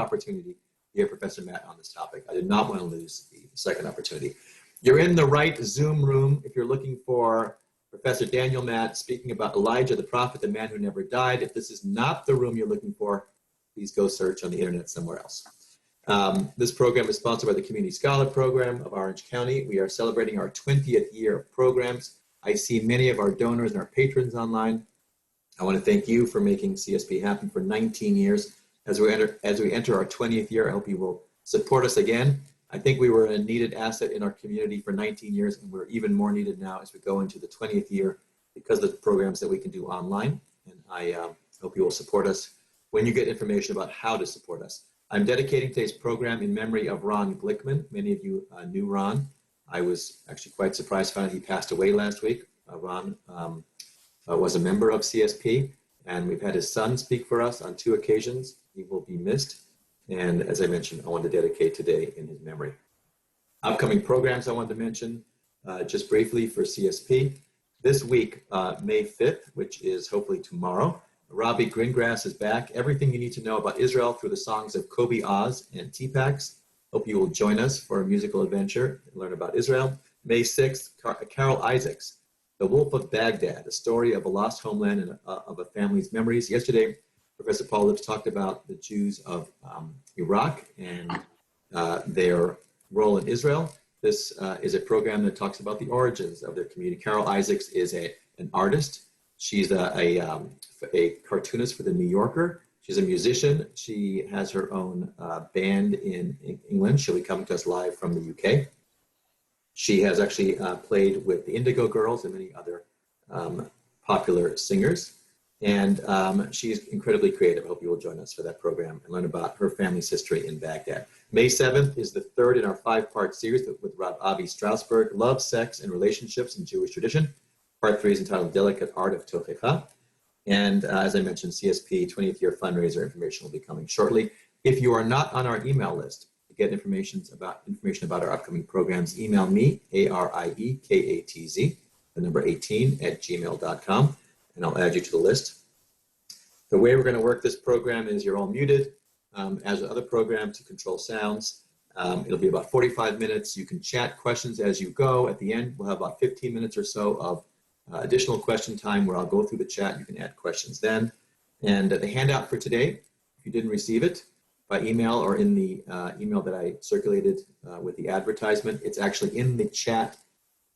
opportunity to hear Professor Matt on this topic. I did not want to lose the second opportunity. You're in the right Zoom room if you're looking for Professor Daniel Matt speaking about Elijah, the prophet, the man who never died. If this is not the room you're looking for, please go search on the internet somewhere else. This program is sponsored by the Community Scholar Program of Orange County. We are celebrating our 20th year of programs. I see many of our donors and our patrons online. I want to thank you for making CSP happen for 19 years. As we enter our 20th year, I hope you will support us again. I think we were a needed asset in our community for 19 years, and we're even more needed now as we go into the 20th year because of the programs that we can do online. And I hope you will support us when you get information about how to support us. I'm dedicating today's program in memory of Ron Glickman. Many of you knew Ron. I was actually quite surprised to find he passed away last week. Ron was a member of CSP, and we've had his son speak for us on 2 occasions. He will be missed. And as I mentioned, I want to dedicate today in his memory. Upcoming programs I want to mention just briefly for CSP. This week, May 5th, which is hopefully tomorrow, Robbie Greengrass is back. Everything you need to know about Israel through the songs of Kobe Oz and T-Pax. Hope you will join us for a musical adventure and learn about Israel. May 6th, Carol Isaacs, The Wolf of Baghdad, a story of a lost homeland and of a family's memories. Yesterday, Professor Paul Lips talked about the Jews of Iraq and their role in Israel. This is a program that talks about the origins of their community. Carol Isaacs is an artist. She's a cartoonist for the New Yorker. She's a musician. She has her own band in England. She'll be coming to us live from the UK. She has actually played with the Indigo Girls and many other popular singers. And she's incredibly creative. I hope you will join us for that program and learn about her family's history in Baghdad. May 7th is the third in our 5-part series with Rav Avi Strasberg, Love, Sex, and Relationships in Jewish Tradition. Part 3 is entitled Delicate Art of Tochecha. And as I mentioned, CSP 20th year fundraiser information will be coming shortly. If you are not on our email list to get information about our upcoming programs, email me, ARIEKATZ, the number 18 at gmail.com. And I'll add you to the list. The way we're going to work this program is you're all muted, as with other programs, to control sounds. It'll be about 45 minutes. You can chat questions as you go. At the end, we'll have about 15 minutes or so of additional question time where I'll go through the chat. You can add questions then. And the handout for today, if you didn't receive it by email or in the email that I circulated with the advertisement, it's actually in the chat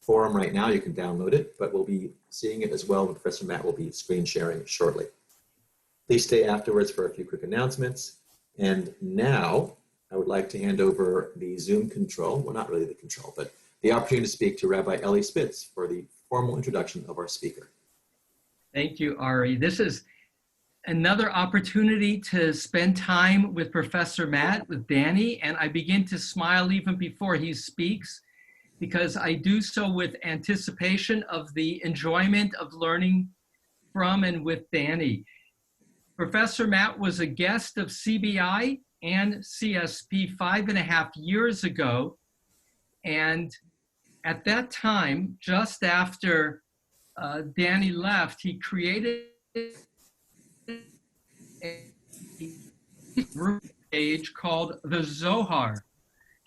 forum right now. You can download it, but we'll be seeing it as well. Professor Matt will be screen sharing shortly. Please stay afterwards for a few quick announcements. And now I would like to hand over the Zoom control, well, not really the control, but the opportunity to speak to Rabbi Eli Spitz for the formal introduction of our speaker. Thank you, Ari. This is another opportunity to spend time with Professor Matt, with Danny, and I begin to smile even before he speaks, because I do so with anticipation of the enjoyment of learning from and with Danny. Professor Matt was a guest of CBI and CSP 5.5 years ago. And at that time, just after Danny left, he created a group page called the Zohar.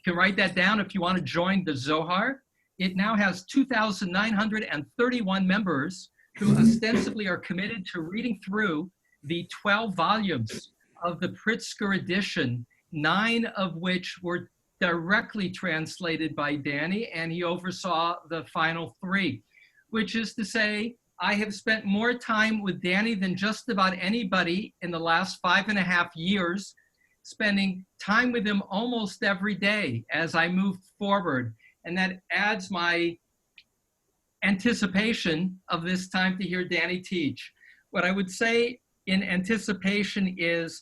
You can write that down if you want to join the Zohar. It now has 2,931 members who ostensibly are committed to reading through the 12 volumes of the Pritzker edition, 9 of which were directly translated by Danny, and he oversaw the final 3, which is to say, I have spent more time with Danny than just about anybody in the last 5.5 years, spending time with him almost every day as I move forward. And that adds my anticipation of this time to hear Danny teach. What I would say in anticipation is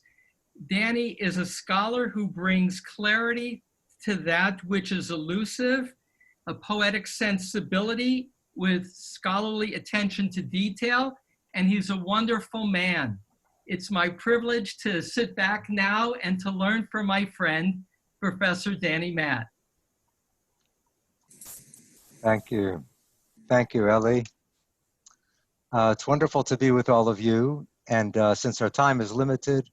Danny is a scholar who brings clarity to that which is elusive, a poetic sensibility with scholarly attention to detail, and he's a wonderful man. It's my privilege to sit back now and to learn from my friend, Professor Danny Matt. Thank you. Thank you, Ellie. It's wonderful to be with all of you. And since our time is limited,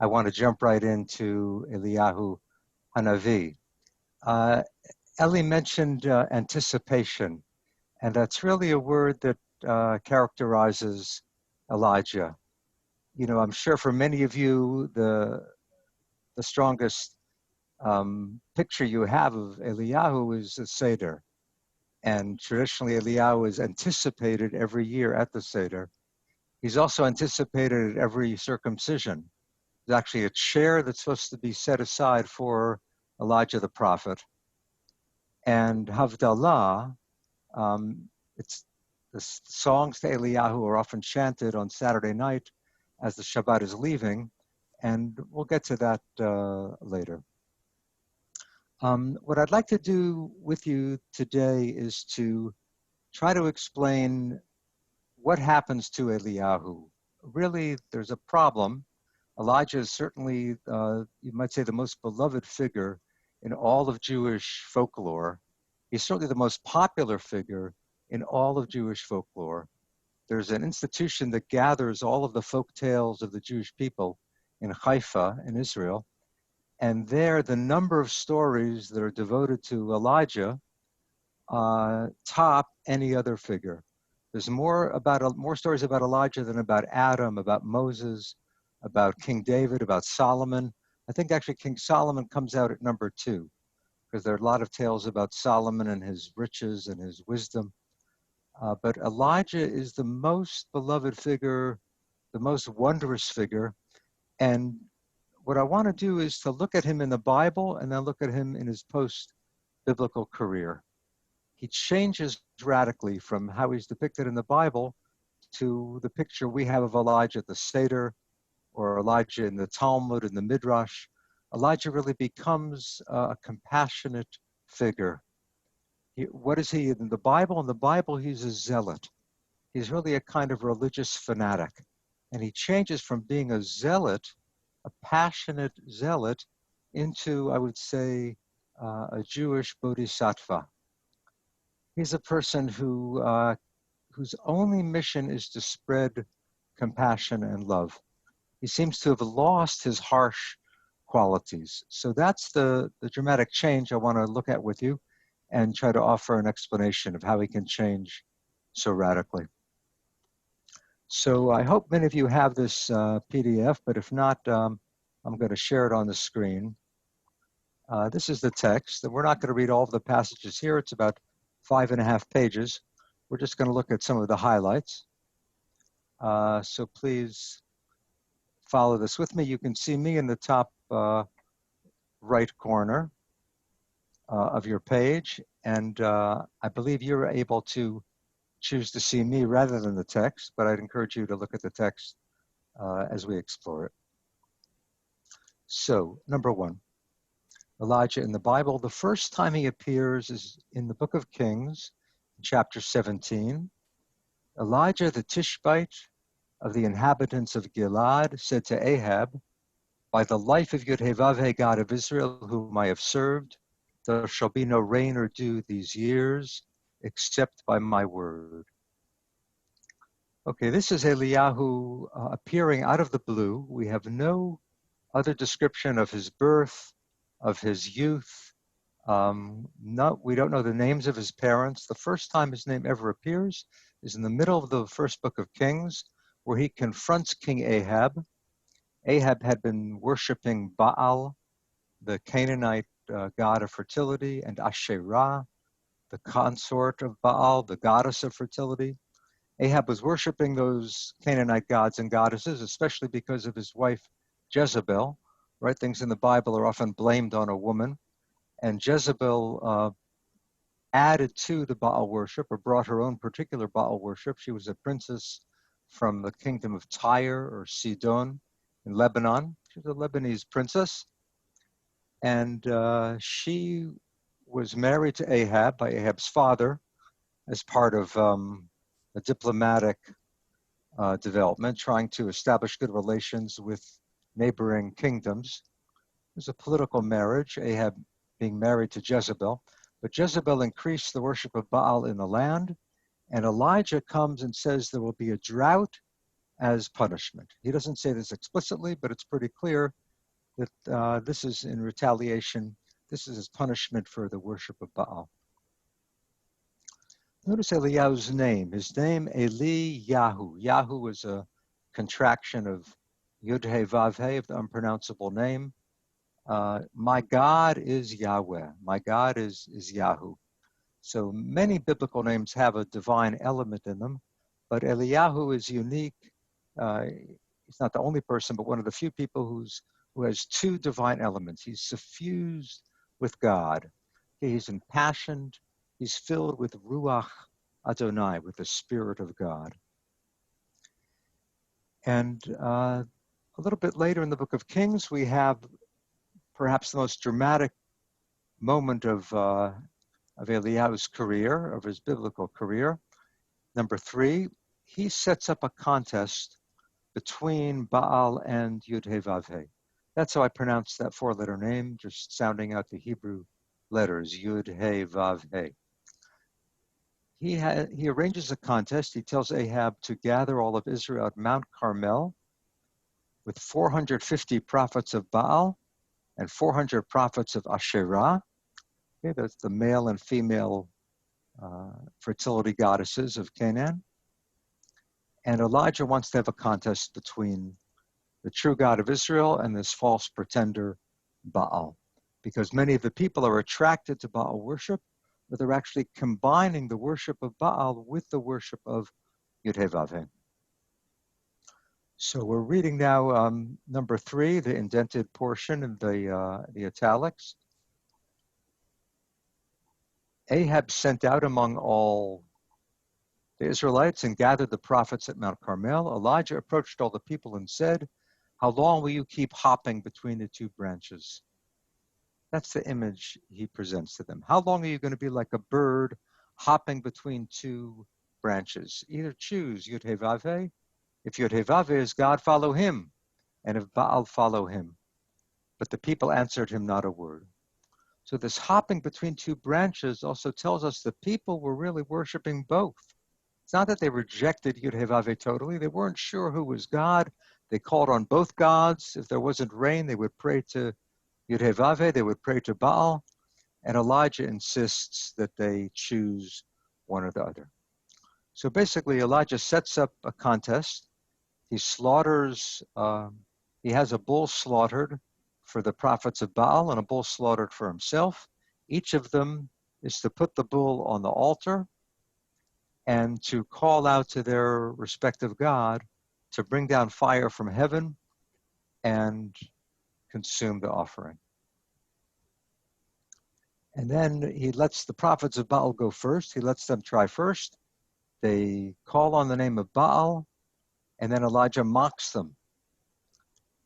I want to jump right into Eliyahu Hanavi. Eli mentioned anticipation, and that's really a word that characterizes Elijah. You know, I'm sure for many of you, the strongest picture you have of Eliyahu is the Seder. And traditionally, Eliyahu is anticipated every year at the Seder. He's also anticipated at every circumcision. There's actually a chair that's supposed to be set aside for Elijah the prophet. And Havdalah, it's the songs to Eliyahu are often chanted on Saturday night as the Shabbat is leaving, and we'll get to that later. What I'd like to do with you today is to try to explain what happens to Eliyahu. Really, there's a problem. Elijah is certainly, you might say, the most beloved figure in all of Jewish folklore. He's certainly the most popular figure in all of Jewish folklore. There's an institution that gathers all of the folk tales of the Jewish people in Haifa in Israel. And there, the number of stories that are devoted to Elijah top any other figure. There's more stories about Elijah than about Adam, about Moses, about King David, about Solomon. I think actually King Solomon comes out at number 2, because there are a lot of tales about Solomon and his riches and his wisdom. But Elijah is the most beloved figure, the most wondrous figure. And what I want to do is to look at him in the Bible and then look at him in his post-biblical career. He changes radically from how he's depicted in the Bible to the picture we have of Elijah at the Seder, or Elijah in the Talmud and the Midrash. Elijah really becomes a compassionate figure. What is he in the Bible? In the Bible, he's a zealot. He's really a kind of religious fanatic. And he changes from being a zealot, a passionate zealot, into, I would say, a Jewish bodhisattva. He's a person whose only mission is to spread compassion and love. He seems to have lost his harsh qualities. So that's the dramatic change I want to look at with you and try to offer an explanation of how he can change so radically. So I hope many of you have this PDF, but if not, I'm going to share it on the screen. This is the text, and we're not going to read all of the passages here. It's about 5.5 pages. We're just going to look at some of the highlights. So please follow this with me. You can see me in the top right corner of your page, and I believe you're able to choose to see me rather than the text, but I'd encourage you to look at the text as we explore it. So, number 1, Elijah in the Bible. The first time he appears is in the book of Kings, chapter 17. Elijah the Tishbite of the inhabitants of Gilad said to Ahab, "By the life of Yud-Heh-Vav-Heh, God of Israel, whom I have served, there shall be no rain or dew these years, except by my word." Okay, this is Eliyahu appearing out of the blue. We have no other description of his birth, of his youth. We don't know the names of his parents. The first time his name ever appears is in the middle of the first book of Kings, where he confronts King Ahab. Ahab had been worshiping Baal, the Canaanite god of fertility, and Asherah, the consort of Baal, the goddess of fertility. Ahab was worshiping those Canaanite gods and goddesses, especially because of his wife Jezebel. Right? Things in the Bible are often blamed on a woman. And Jezebel added to the Baal worship, or brought her own particular Baal worship. She was a princess from the kingdom of Tyre or Sidon in Lebanon. She was a Lebanese princess. And she was married to Ahab by Ahab's father as part of a diplomatic development, trying to establish good relations with neighboring kingdoms. It was a political marriage, Ahab being married to Jezebel. But Jezebel increased the worship of Baal in the land, and Elijah comes and says there will be a drought as punishment. He doesn't say this explicitly, but it's pretty clear that this is in retaliation. This is his punishment for the worship of Baal. Notice Eliyahu's name. His name, Eliyahu. Yahu is a contraction of Yud-He Vav-He, of the unpronounceable name. My God is Yahweh. My God is Yahu. So many biblical names have a divine element in them, but Eliyahu is unique. He's not the only person, but one of the few people who has two divine elements. He's suffused with God. He's impassioned. He's filled with Ruach Adonai, with the Spirit of God. And a little bit later in the book of Kings, we have perhaps the most dramatic moment of Eliyahu's career, of his biblical career. Number 3, he sets up a contest between Baal and Yud-He Vav-He. That's how I pronounce that 4-letter name, just sounding out the Hebrew letters, Yud-He Vav-He. He arranges a contest. He tells Ahab to gather all of Israel at Mount Carmel with 450 prophets of Baal and 400 prophets of Asherah. Okay, that's the male and female fertility goddesses of Canaan. And Elijah wants to have a contest between the true God of Israel and this false pretender, Baal, because many of the people are attracted to Baal worship, but they're actually combining the worship of Baal with the worship of Yud-He Vav-He. So we're reading now number 3, the indented portion in the italics. Ahab sent out among all the Israelites and gathered the prophets at Mount Carmel. Elijah approached all the people and said, "How long will you keep hopping between the 2 branches?" That's the image he presents to them. How long are you going to be like a bird hopping between 2 branches? Either choose Yud-He Vav-He. If Yud-He Vav-He is God, follow him. And if Baal, follow him. But the people answered him not a word. So this hopping between 2 branches also tells us the people were really worshiping both. It's not that they rejected Yud-He Vav-He totally. They weren't sure who was God. They called on both gods. If there wasn't rain, they would pray to Yud-He Vav-He, they would pray to Baal, and Elijah insists that they choose one or the other. So basically, Elijah sets up a contest. He slaughters, he has a bull slaughtered for the prophets of Baal and a bull slaughtered for himself. Each of them is to put the bull on the altar and to call out to their respective God to bring down fire from heaven and consume the offering. And then he lets the prophets of Baal go first. He lets them try first. They call on the name of Baal, and then Elijah mocks them.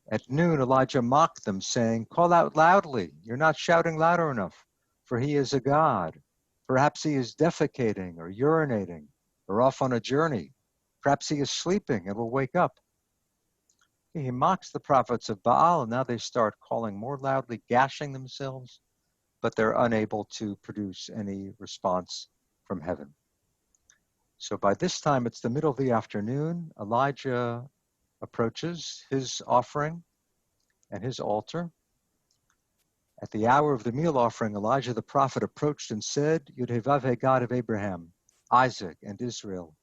At noon, Elijah mocked them, saying, "Call out loudly. You're not shouting louder enough, for he is a god. Perhaps he is defecating or urinating or off on a journey. Perhaps he is sleeping and will wake up." He mocks the prophets of Baal, and now they start calling more loudly, gashing themselves, but they're unable to produce any response from heaven. So by this time, it's the middle of the afternoon. Elijah approaches his offering and his altar. At the hour of the meal offering, Elijah the prophet approached and said, "Yud-He Vav-He, God of Abraham, Isaac, and Israel,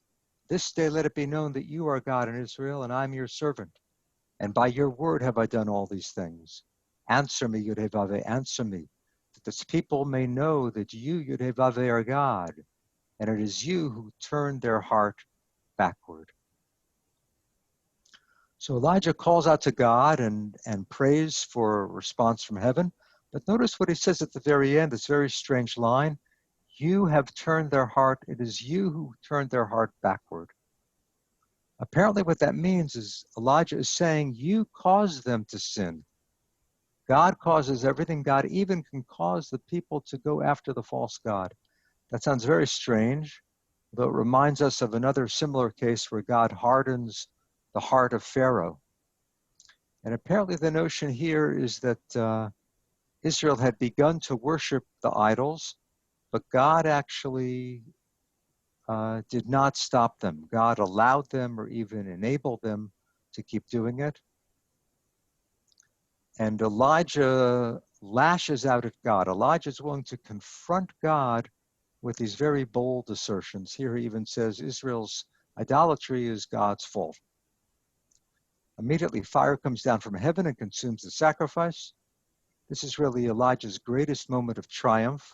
this day let it be known that you are God in Israel, and I am your servant. And by your word have I done all these things. Answer me, Yud-He Vav-He, answer me, that this people may know that you, Yud-He Vav-He, are God, and it is you who turned their heart backward." So Elijah calls out to God and prays for a response from heaven. But notice what he says at the very end, this very strange line. You have turned their heart, it is you who turned their heart backward. Apparently what that means is Elijah is saying, you caused them to sin. God causes everything. God even can cause the people to go after the false god. That sounds very strange, though it reminds us of another similar case where God hardens the heart of Pharaoh. And apparently the notion here is that Israel had begun to worship the idols, but God actually did not stop them. God allowed them or even enabled them to keep doing it. And Elijah lashes out at God. Elijah is willing to confront God with these very bold assertions. Here he even says Israel's idolatry is God's fault. Immediately fire comes down from heaven and consumes the sacrifice. This is really Elijah's greatest moment of triumph.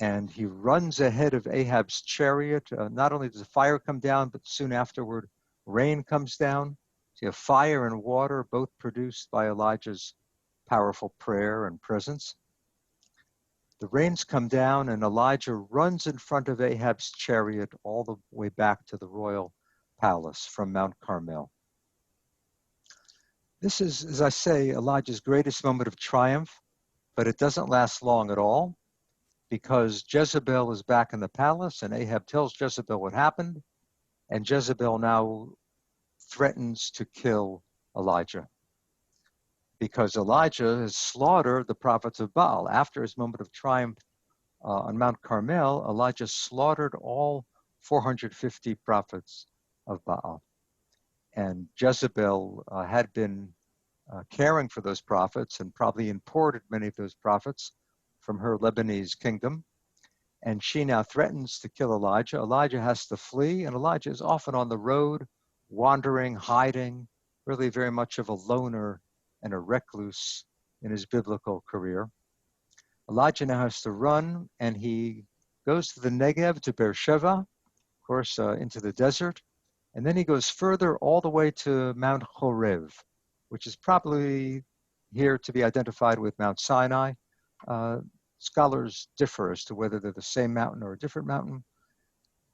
And he runs ahead of Ahab's chariot. Not only does the fire come down, but soon afterward, rain comes down. So you have fire and water, both produced by Elijah's powerful prayer and presence. The rains come down, and Elijah runs in front of Ahab's chariot all the way back to the royal palace from Mount Carmel. This is, as I say, Elijah's greatest moment of triumph, but it doesn't last long at all, because Jezebel is back in the palace, and Ahab tells Jezebel what happened, and Jezebel now threatens to kill Elijah, because Elijah has slaughtered the prophets of Baal. After his moment of triumph on Mount Carmel, Elijah slaughtered all 450 prophets of Baal. And Jezebel had been caring for those prophets and probably imported many of those prophets from her Lebanese kingdom. And she now threatens to kill Elijah. Elijah has to flee, and Elijah is often on the road, wandering, hiding, really very much of a loner and a recluse in his biblical career. Elijah now has to run, and he goes to the Negev, to Beersheba, of course, into the desert. And then he goes further all the way to Mount Horeb, which is probably here to be identified with Mount Sinai. Scholars differ as to whether they're the same mountain or a different mountain.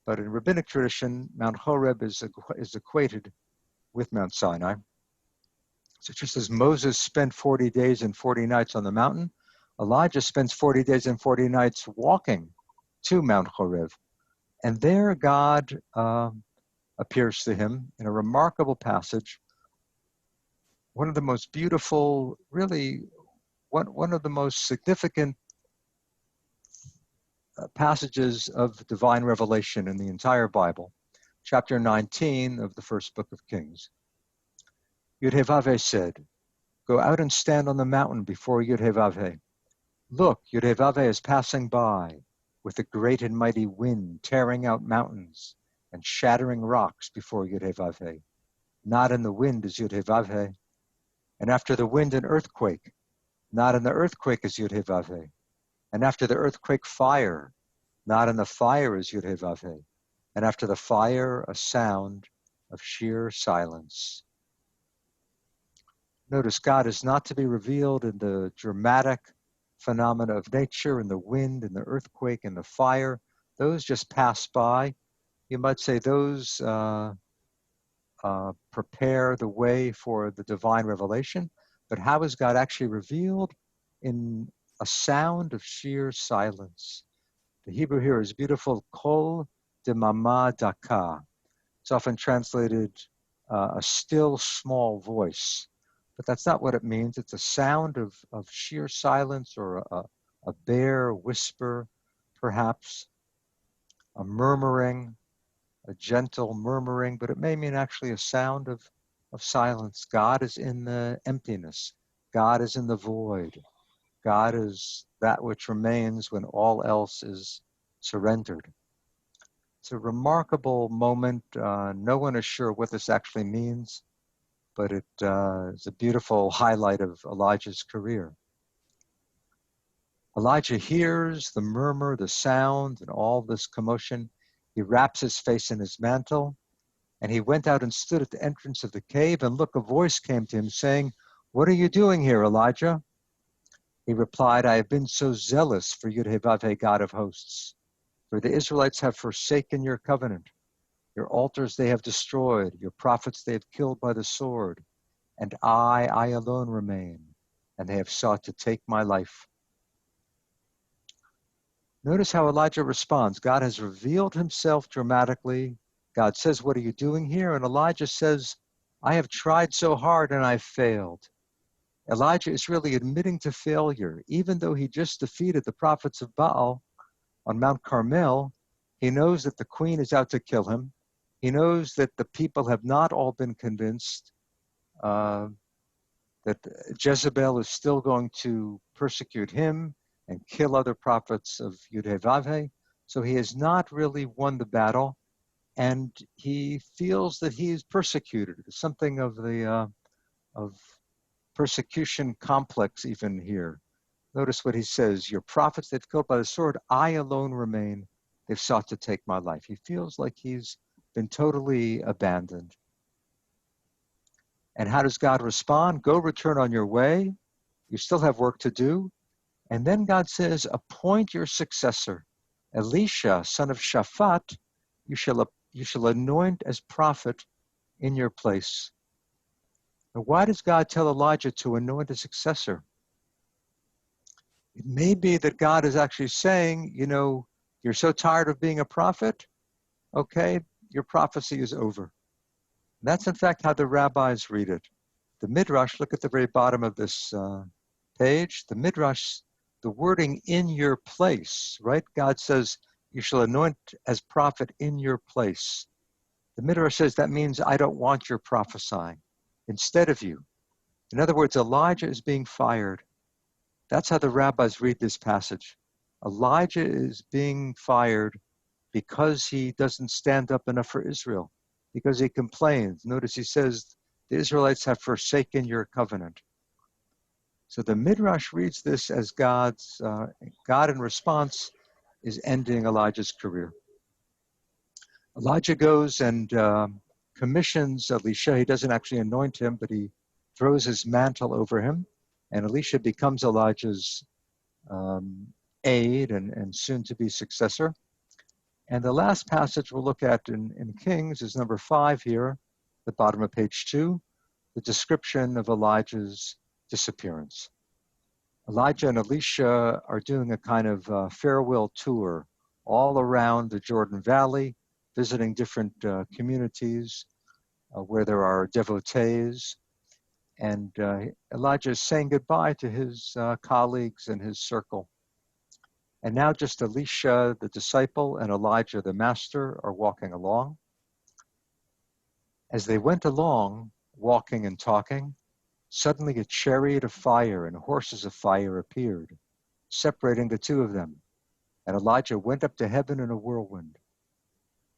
But in rabbinic tradition, Mount Horeb is equated with Mount Sinai. So just as Moses spent 40 days and 40 nights on the mountain, Elijah spends 40 days and 40 nights walking to Mount Horeb. And there God appears to him in a remarkable passage. One of the most beautiful, really one of the most significant passages of divine revelation in the entire Bible, chapter 19 of the first book of Kings. Yudhevaveh said, "Go out and stand on the mountain before Yudhevaveh. Look, Yudhevaveh is passing by with a great and mighty wind, tearing out mountains and shattering rocks before Yudhevaveh. Not in the wind is Yudhevaveh. And after the wind, an earthquake. Not in the earthquake is Yudhevaveh. And after the earthquake, fire. Not in the fire is Yudhevaveh. And after the fire, a sound of sheer silence." Notice God is not to be revealed in the dramatic phenomena of nature, in the wind, in the earthquake, in the fire. Those just pass by. You might say those prepare the way for the divine revelation. But how is God actually revealed? In a sound of sheer silence. The Hebrew here is beautiful, kol demama daka. It's often translated a still small voice. But that's not what it means. It's a sound of sheer silence, or a bare whisper, perhaps, a murmuring, a gentle murmuring, but it may mean actually a sound of silence. God is in the emptiness. God is in the void. God is that which remains when all else is surrendered. It's a remarkable moment. No one is sure what this actually means, but it is a beautiful highlight of Elijah's career. Elijah hears the murmur, the sound, and all this commotion. He wraps his face in his mantle, and he went out and stood at the entrance of the cave, and look, a voice came to him saying, "What are you doing here, Elijah?" He replied, "I have been so zealous for Yudhevaveh, God of hosts, for the Israelites have forsaken your covenant. Your altars they have destroyed, your prophets they have killed by the sword, and I alone remain, and they have sought to take my life." Notice how Elijah responds. God has revealed himself dramatically. God says, "What are you doing here?" And Elijah says, "I have tried so hard and I've failed." Elijah is really admitting to failure. Even though he just defeated the prophets of Baal on Mount Carmel, he knows that the queen is out to kill him. He knows that the people have not all been convinced. that Jezebel is still going to persecute him and kill other prophets of Yudhe-Vavhe. So he has not really won the battle, and he feels that he is persecuted. Something of the of persecution complex even here. Notice what he says, your prophets they've killed by the sword, I alone remain. They've sought to take my life. He feels like he's been totally abandoned. And how does God respond? Go return on your way. You still have work to do. And then God says, appoint your successor. Elisha, son of Shaphat, you shall anoint as prophet in your place. Now, why does God tell Elijah to anoint a successor? It may be that God is actually saying, you're so tired of being a prophet, okay, your prophecy is over. And that's in fact how the rabbis read it. The Midrash, look at the very bottom of this page, the Midrash, the wording in your place, right? God says, you shall anoint as prophet in your place. The Midrash says that means I don't want your prophesying instead of you. In other words, Elijah is being fired. That's how the rabbis read this passage. Elijah is being fired because he doesn't stand up enough for Israel, because he complains. Notice he says, the Israelites have forsaken your covenant. So the Midrash reads this as God in response is ending Elijah's career. Elijah goes and commissions Elisha. He doesn't actually anoint him, but he throws his mantle over him. And Elisha becomes Elijah's aide and soon-to-be successor. And the last passage we'll look at in Kings is number 5 here, the bottom of page 2, the description of Elijah's disappearance. Elijah and Elisha are doing a kind of farewell tour all around the Jordan Valley, visiting different communities where there are devotees. And Elijah is saying goodbye to his colleagues and his circle. And now just Elisha, the disciple, and Elijah, the master, are walking along. As they went along, walking and talking, suddenly a chariot of fire and horses of fire appeared, separating the two of them. And Elijah went up to heaven in a whirlwind.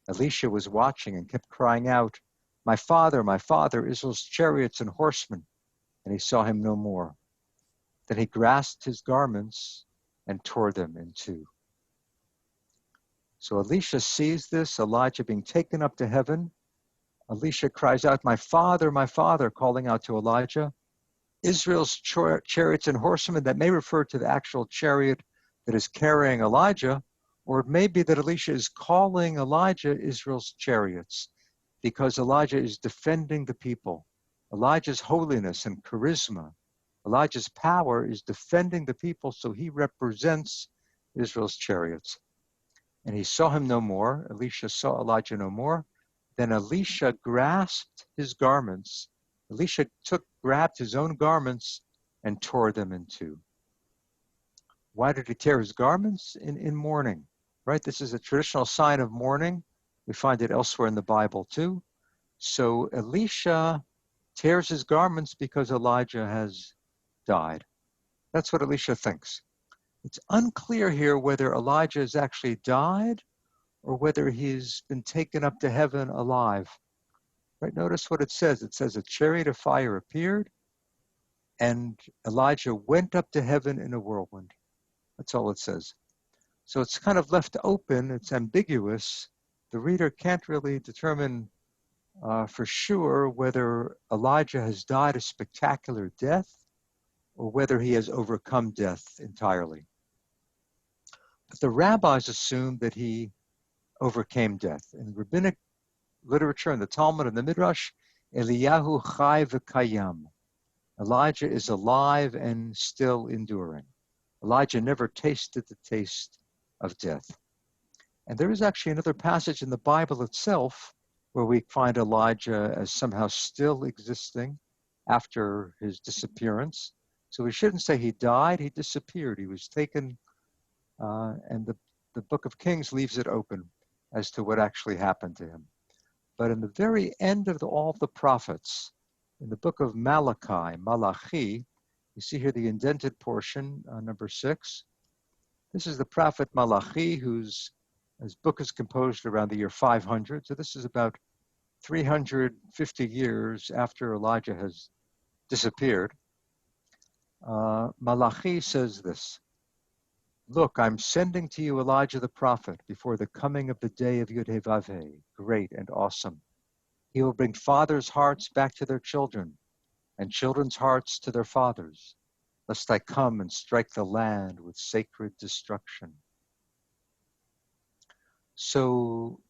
Elisha was watching and kept crying out, my father, Israel's chariots and horsemen. And he saw him no more. Then he grasped his garments and tore them in two. So Elisha sees this, Elijah being taken up to heaven. Elisha cries out, my father, calling out to Elijah. Israel's chariots and horsemen, that may refer to the actual chariot that is carrying Elijah, or it may be that Elisha is calling Elijah Israel's chariots, because Elijah is defending the people. Elijah's holiness and charisma, Elijah's power is defending the people, so he represents Israel's chariots. And he saw him no more. Elisha saw Elijah no more. Then Elisha grasped his garments. Elisha grabbed his own garments and tore them in two. Why did he tear his garments? In mourning, right? This is a traditional sign of mourning. We find it elsewhere in the Bible too. So Elisha tears his garments because Elijah has died. That's what Elisha thinks. It's unclear here whether Elijah has actually died or whether he's been taken up to heaven alive. Right? Notice what it says. It says a chariot of fire appeared and Elijah went up to heaven in a whirlwind. That's all it says. So it's kind of left open. It's ambiguous. The reader can't really determine for sure whether Elijah has died a spectacular death or whether he has overcome death entirely. But the rabbis assume that he overcame death. In Rabbinic Literature, in the Talmud and the Midrash, Eliyahu chai v'kayam. Elijah is alive and still enduring. Elijah never tasted the taste of death. And there is actually another passage in the Bible itself where we find Elijah as somehow still existing after his disappearance. So we shouldn't say he died, he disappeared. He was taken, and the book of Kings leaves it open as to what actually happened to him. But in the very end of all the prophets, In the book of Malachi, you see here the indented portion, number 6. This is the prophet Malachi, his book is composed around the year 500. So this is about 350 years after Elijah has disappeared. Malachi says this: "Look, I'm sending to you Elijah the prophet before the coming of the day of Yud-Heh-Vav-Heh, great and awesome. He will bring fathers' hearts back to their children, and children's hearts to their fathers, lest I come and strike the land with sacred destruction." So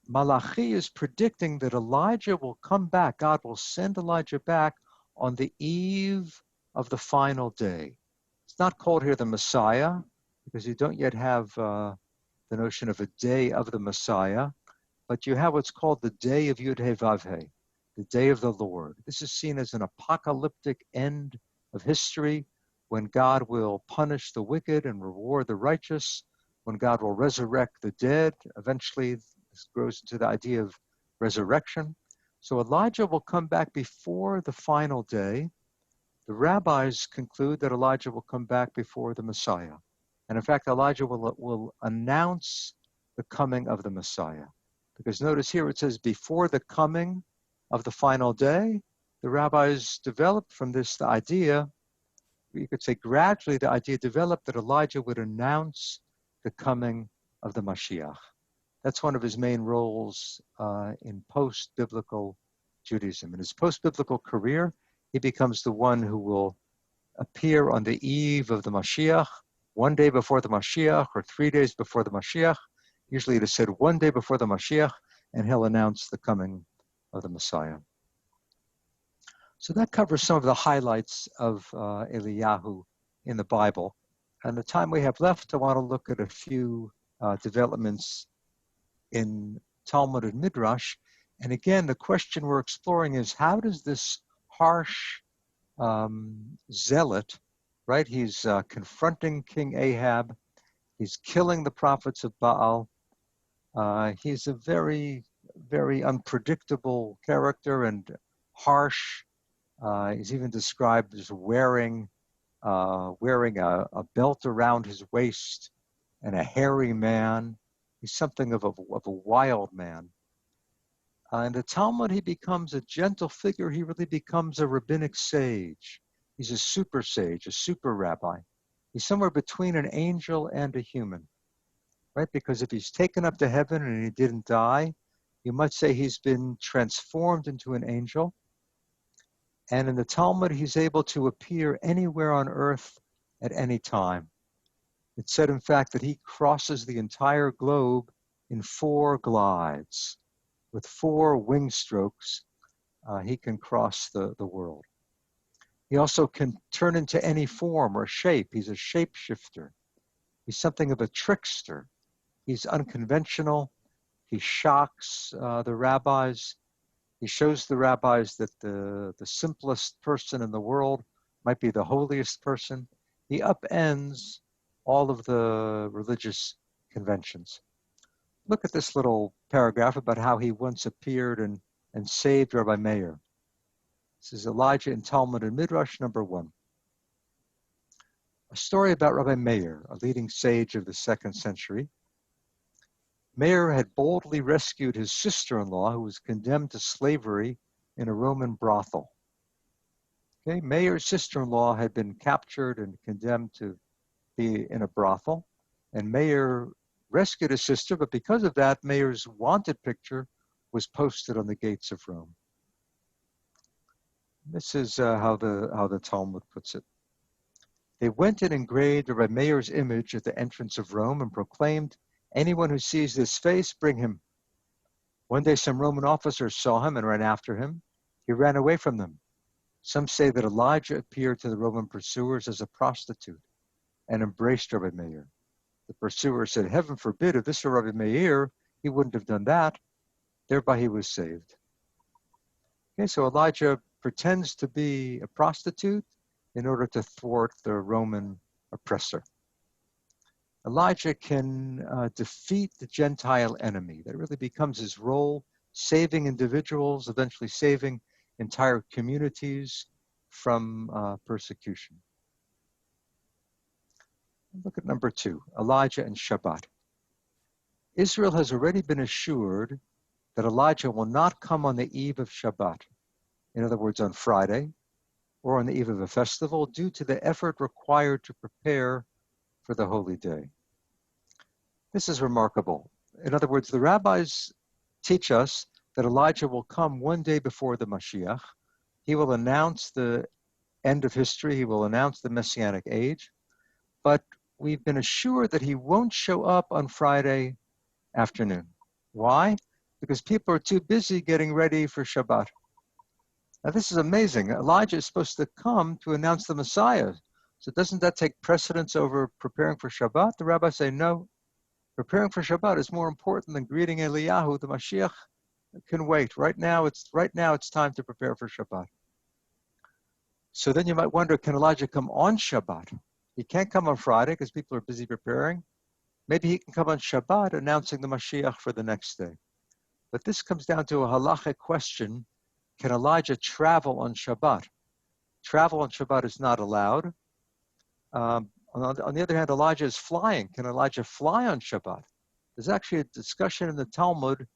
Malachi is predicting that Elijah will come back. God will send Elijah back on the eve of the final day. It's not called here the Messiah, because you don't yet have the notion of a day of the Messiah, but you have what's called the day of Yud-Heh-Vav-Heh, the day of the Lord. This is seen as an apocalyptic end of history, when God will punish the wicked and reward the righteous, when God will resurrect the dead. Eventually, this grows into the idea of resurrection. So Elijah will come back before the final day. The rabbis conclude that Elijah will come back before the Messiah. And in fact, Elijah will announce the coming of the Messiah. Because notice here it says, before the coming of the final day. The rabbis developed from this the idea, you could say gradually the idea developed, that Elijah would announce the coming of the Mashiach. That's one of his main roles in post-biblical Judaism. In his post-biblical career, he becomes the one who will appear on the eve of the Mashiach, one day before the Mashiach, or 3 days before the Mashiach. Usually it is said one day before the Mashiach, and he'll announce the coming of the Messiah. So that covers some of the highlights of Eliyahu in the Bible. And the time we have left, I want to look at a few developments in Talmud and Midrash. And again, the question we're exploring is, how does this harsh zealot, right? He's confronting King Ahab. He's killing the prophets of Baal. He's a very, very unpredictable character and harsh. He's even described as wearing a belt around his waist and a hairy man. He's something of a wild man. In the Talmud, he becomes a gentle figure. He really becomes a rabbinic sage. He's a super sage, a super rabbi. He's somewhere between an angel and a human, right? Because if he's taken up to heaven and he didn't die, you might say he's been transformed into an angel. And in the Talmud, he's able to appear anywhere on earth at any time. It's said, in fact, that he crosses the entire globe in 4 glides. With 4 wing strokes, he can cross the world. He also can turn into any form or shape. He's a shapeshifter. He's something of a trickster. He's unconventional. He shocks the rabbis. He shows the rabbis that the simplest person in the world might be the holiest person. He upends all of the religious conventions. Look at this little paragraph about how he once appeared and saved Rabbi Meir. This is Elijah in Talmud and Midrash, number 1. A story about Rabbi Meir, a leading sage of the 2nd century. Meir had boldly rescued his sister-in-law, who was condemned to slavery in a Roman brothel. Okay, Meir's sister-in-law had been captured and condemned to be in a brothel, and Meir rescued his sister, but because of that, Meir's wanted picture was posted on the gates of Rome. This is how the Talmud puts it. They went and engraved Rabbi Meir's image at the entrance of Rome and proclaimed, "Anyone who sees this face, bring him." One day some Roman officers saw him and ran after him. He ran away from them. Some say that Elijah appeared to the Roman pursuers as a prostitute and embraced Rabbi Meir. The pursuer said, "Heaven forbid, if this were Rabbi Meir, he wouldn't have done that." Thereby he was saved. Okay, so Elijah pretends to be a prostitute in order to thwart the Roman oppressor. Elijah can defeat the Gentile enemy. That really becomes his role, saving individuals, eventually saving entire communities from persecution. Look at number 2, Elijah and Shabbat. Israel has already been assured that Elijah will not come on the eve of Shabbat, in other words, on Friday, or on the eve of a festival, due to the effort required to prepare for the holy day. This is remarkable. In other words, the rabbis teach us that Elijah will come one day before the Mashiach. He will announce the end of history. He will announce the Messianic age. But we've been assured that he won't show up on Friday afternoon. Why? Because people are too busy getting ready for Shabbat. Now this is amazing. Elijah is supposed to come to announce the Messiah. So doesn't that take precedence over preparing for Shabbat? The rabbis say, no, preparing for Shabbat is more important than greeting Eliyahu. The Mashiach can wait. Right now it's time to prepare for Shabbat. So then you might wonder, can Elijah come on Shabbat? He can't come on Friday because people are busy preparing. Maybe he can come on Shabbat announcing the Mashiach for the next day. But this comes down to a halachic question. Can Elijah travel on Shabbat? Travel on Shabbat is not allowed. On the other hand, Elijah is flying. Can Elijah fly on Shabbat? There's actually a discussion in the Talmud.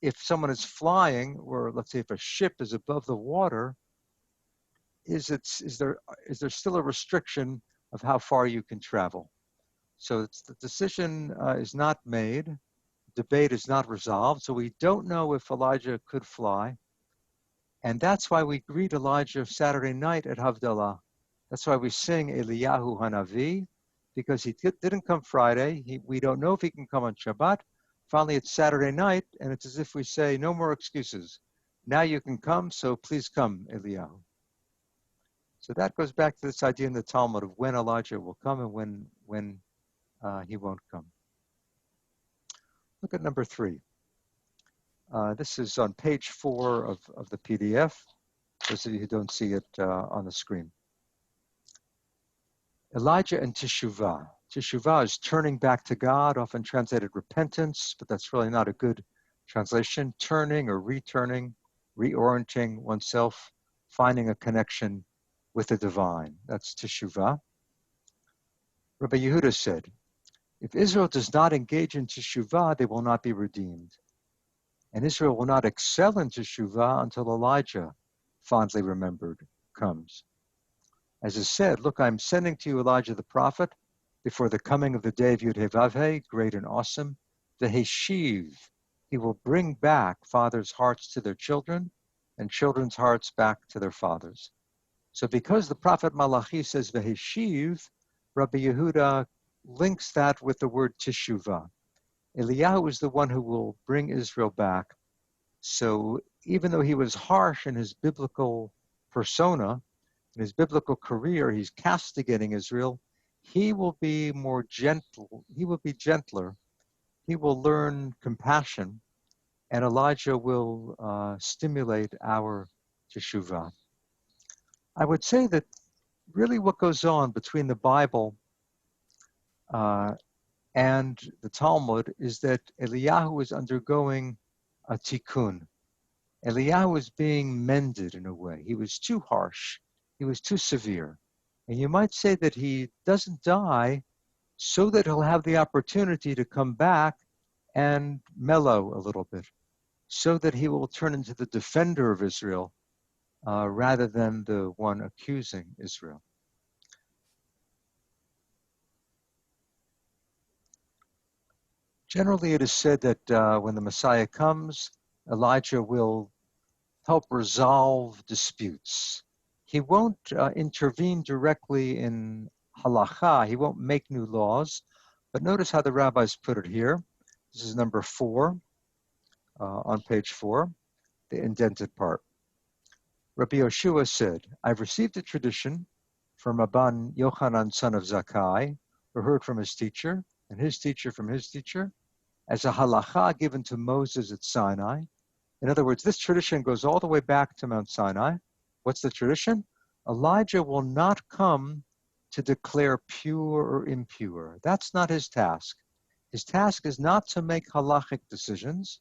If someone is flying, or let's say if a ship is above the water, is there still a restriction of how far you can travel? So the decision is not made. Debate is not resolved. So we don't know if Elijah could fly. And that's why we greet Elijah Saturday night at Havdalah. That's why we sing Eliyahu Hanavi, because he didn't come Friday. We don't know if he can come on Shabbat. Finally, it's Saturday night, and it's as if we say, no more excuses. Now you can come, so please come, Eliyahu. So that goes back to this idea in the Talmud of when Elijah will come and when he won't come. Look at number 3. This is on page 4 of the PDF, those of you who don't see it on the screen. Elijah and Teshuvah. Teshuvah is turning back to God, often translated repentance, but that's really not a good translation. Turning or returning, reorienting oneself, finding a connection with the divine. That's Teshuvah. Rabbi Yehuda said, if Israel does not engage in Teshuvah, they will not be redeemed. And Israel will not excel in Teshuvah until Elijah, fondly remembered, comes. As is said, look, I'm sending to you Elijah the prophet before the coming of the day of Yud-Heh-Vav-Heh, great and awesome. The Heshiv, he will bring back fathers' hearts to their children and children's hearts back to their fathers. So because the prophet Malachi says Veheshiv, Rabbi Yehuda links that with the word Teshuvah. Eliyahu is the one who will bring Israel back. So even though he was harsh in his biblical persona, in his biblical career, he's castigating Israel, he will be more gentle, he will be gentler, he will learn compassion, and Elijah will stimulate our teshuvah. I would say that really what goes on between the Bible and the Talmud is that Eliyahu is undergoing a tikkun. Eliyahu is being mended in a way. He was too harsh. He was too severe. And you might say that he doesn't die so that he'll have the opportunity to come back and mellow a little bit, so that he will turn into the defender of Israel rather than the one accusing Israel. Generally, it is said that when the Messiah comes, Elijah will help resolve disputes. He won't intervene directly in halacha. He won't make new laws. But notice how the rabbis put it here. This is number 4 on page 4, the indented part. Rabbi Yoshua said, I've received a tradition from Rabban Yochanan, son of Zakkai, who heard from his teacher, and his teacher from his teacher, as a halacha given to Moses at Sinai. In other words, this tradition goes all the way back to Mount Sinai. What's the tradition? Elijah will not come to declare pure or impure. That's not his task. His task is not to make halachic decisions.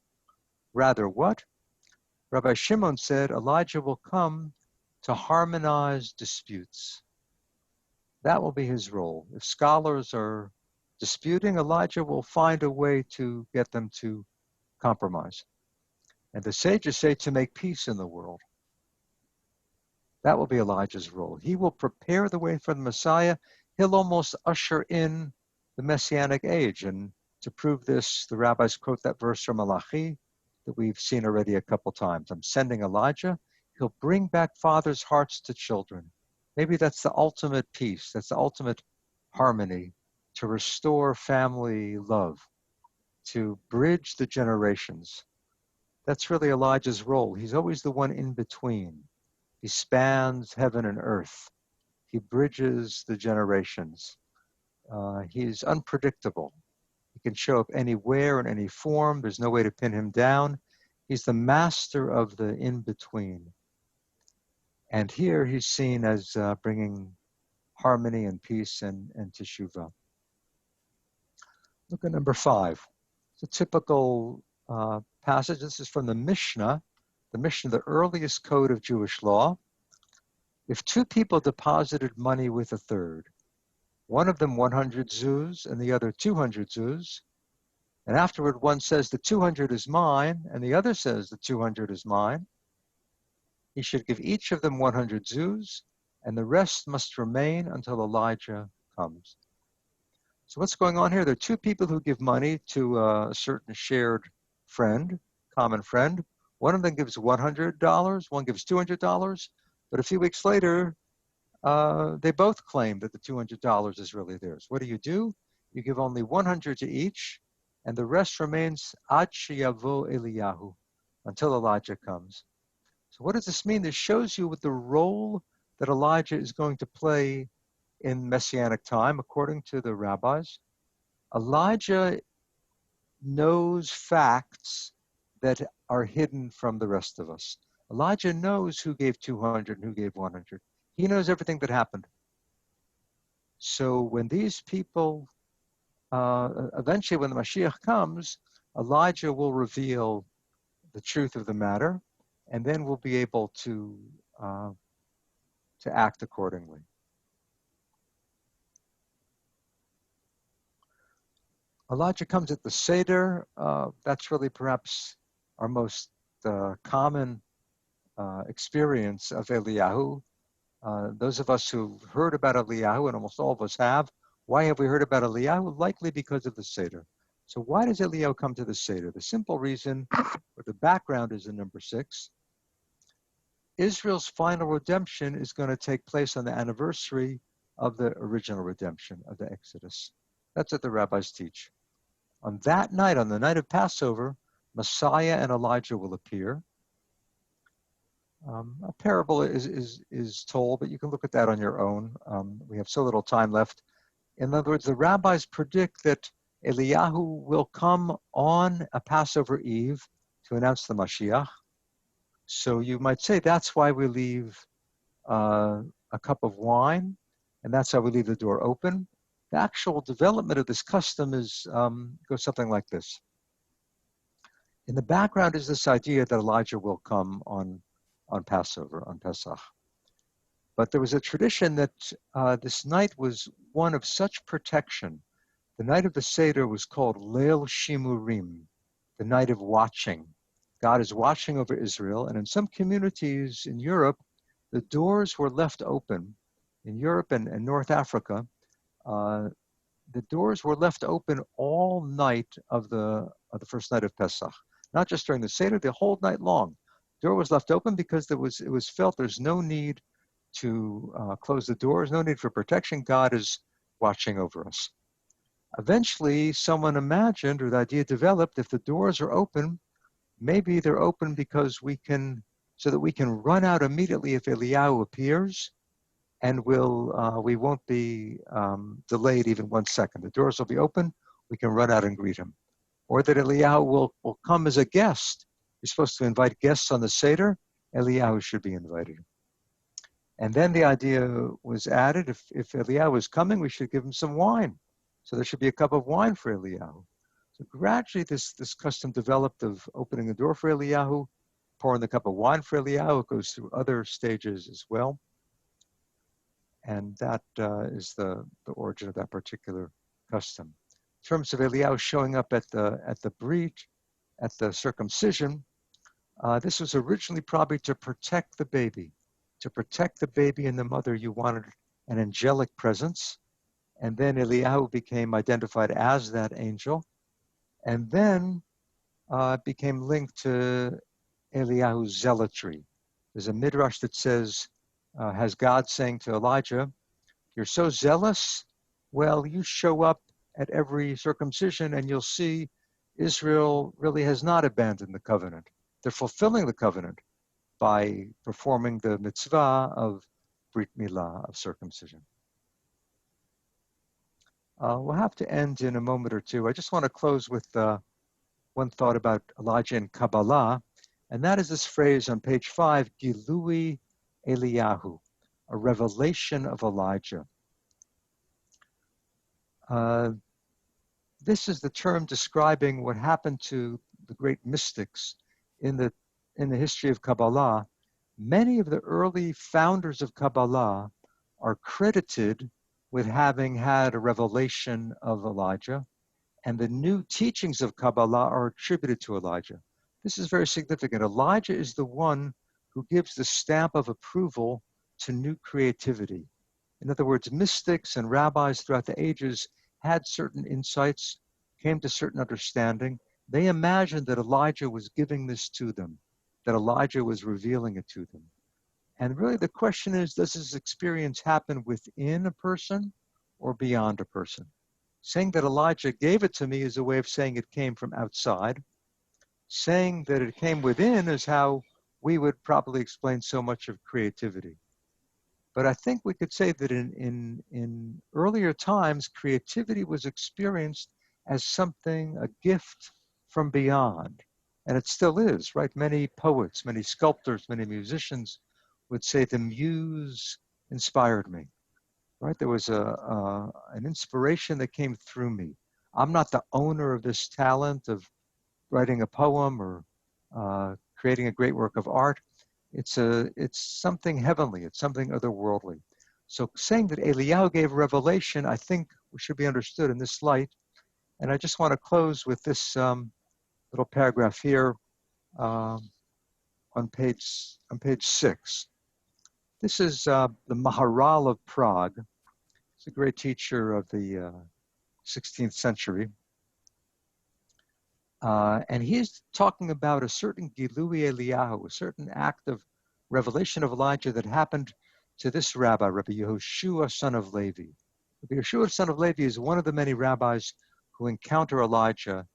Rather what? Rabbi Shimon said Elijah will come to harmonize disputes. That will be his role. If scholars are disputing, Elijah will find a way to get them to compromise. And the sages say to make peace in the world. That will be Elijah's role. He will prepare the way for the Messiah. He'll almost usher in the Messianic age. And to prove this, the rabbis quote that verse from Malachi that we've seen already a couple times. I'm sending Elijah. He'll bring back fathers' hearts to children. Maybe that's the ultimate peace. That's the ultimate harmony, to restore family love, to bridge the generations. That's really Elijah's role. He's always the one in between. He spans heaven and earth. He bridges the generations. He's unpredictable. He can show up anywhere in any form. There's no way to pin him down. He's the master of the in-between. And here he's seen as bringing harmony and peace and teshuvah. Look at number 5. It's a typical passage. This is from the Mishnah, the earliest code of Jewish law. If two people deposited money with a third, one of them 100 zuz and the other 200 zuz, and afterward one says the 200 is mine and the other says the 200 is mine, he should give each of them 100 zuz, and the rest must remain until Elijah comes. So what's going on here? There are two people who give money to a certain shared friend, common friend. One of them gives $100, one gives $200, but a few weeks later, they both claim that the $200 is really theirs. What do? You give only 100 to each, and the rest remains ad sheyavo Eliyahu, until Elijah comes. So what does this mean? This shows you what the role that Elijah is going to play in Messianic time, according to the rabbis. Elijah knows facts that are hidden from the rest of us. Elijah knows who gave 200 and who gave 100. He knows everything that happened. So when these people, eventually when the Mashiach comes, Elijah will reveal the truth of the matter, and then we'll be able to act accordingly. Elijah comes at the Seder. That's really perhaps our most common experience of Eliyahu. Those of us who've heard about Eliyahu, and almost all of us have, why have we heard about Eliyahu? Likely because of the Seder. So why does Eliyahu come to the Seder? The simple reason, or the background is in number 6. Israel's final redemption is going to take place on the anniversary of the original redemption of the Exodus. That's what the rabbis teach. On that night, on the night of Passover, Messiah and Elijah will appear. A parable is told, but you can look at that on your own. We have so little time left. In other words, the rabbis predict that Eliyahu will come on a Passover Eve to announce the Mashiach. So you might say that's why we leave a cup of wine, and that's why we leave the door open. The actual development of this custom goes something like this. In the background is this idea that Elijah will come on Passover, on Pesach. But there was a tradition that this night was one of such protection. The night of the Seder was called Leil Shimurim, the night of watching. God is watching over Israel, and in some communities in Europe, the doors were left open. In Europe and North Africa, the doors were left open all night of the first night of Pesach. Not just during the Seder, the whole night long. The door was left open because it was felt there's no need to close the doors, no need for protection. God is watching over us. Eventually, someone imagined, or the idea developed, if the doors are open, maybe they're open because so that we can run out immediately if Eliyahu appears, and we won't be delayed even 1 second. The doors will be open, we can run out and greet him. Or that Eliyahu will come as a guest. You're supposed to invite guests on the Seder, Eliyahu should be invited. And then the idea was added, if Eliyahu is coming, we should give him some wine. So there should be a cup of wine for Eliyahu. So gradually this custom developed of opening the door for Eliyahu. pouring the cup of wine for Eliyahu. It goes through other stages as well. And that is the origin of that particular custom. In terms of Eliyahu showing up at the breach, at the circumcision, this was originally probably to protect the baby. To protect the baby and the mother, you wanted an angelic presence. And then Eliyahu became identified as that angel. And then it became linked to Eliyahu's zealotry. There's a midrash that says, has God saying to Elijah, "You're so zealous, well, you show up at every circumcision and you'll see Israel really has not abandoned the covenant. They're fulfilling the covenant by performing the mitzvah of Brit Milah, of circumcision." We'll have to end in a moment or two. I just want to close with one thought about Elijah and Kabbalah, and that is this phrase on page 5, Gilui Eliyahu, a revelation of Elijah. This is the term describing what happened to the great mystics in the history of Kabbalah. Many of the early founders of Kabbalah are credited with having had a revelation of Elijah, and the new teachings of Kabbalah are attributed to Elijah. This is very significant. Elijah is the one who gives the stamp of approval to new creativity. In other words, mystics and rabbis throughout the ages had certain insights, came to certain understanding. They imagined that Elijah was giving this to them, that Elijah was revealing it to them. And really the question is, does this experience happen within a person or beyond a person? Saying that Elijah gave it to me is a way of saying it came from outside. Saying that it came within is how we would probably explain so much of creativity. But I think we could say that in earlier times, creativity was experienced as something, a gift from beyond. And it still is, right? Many poets, many sculptors, many musicians would say the muse inspired me, right? There was an inspiration that came through me. I'm not the owner of this talent of writing a poem or creating a great work of art. It's something heavenly. It's something otherworldly. So saying that Eliyahu gave revelation, I think should be understood in this light. And I just want to close with this little paragraph here on page 6. This is the Maharal of Prague. He's a great teacher of the 16th century. And he's talking about a certain Gilui Eliyahu, a certain act of revelation of Elijah that happened to this rabbi, Rabbi Yehoshua, son of Levi. Rabbi Yehoshua, son of Levi, is one of the many rabbis who encounter Elijah,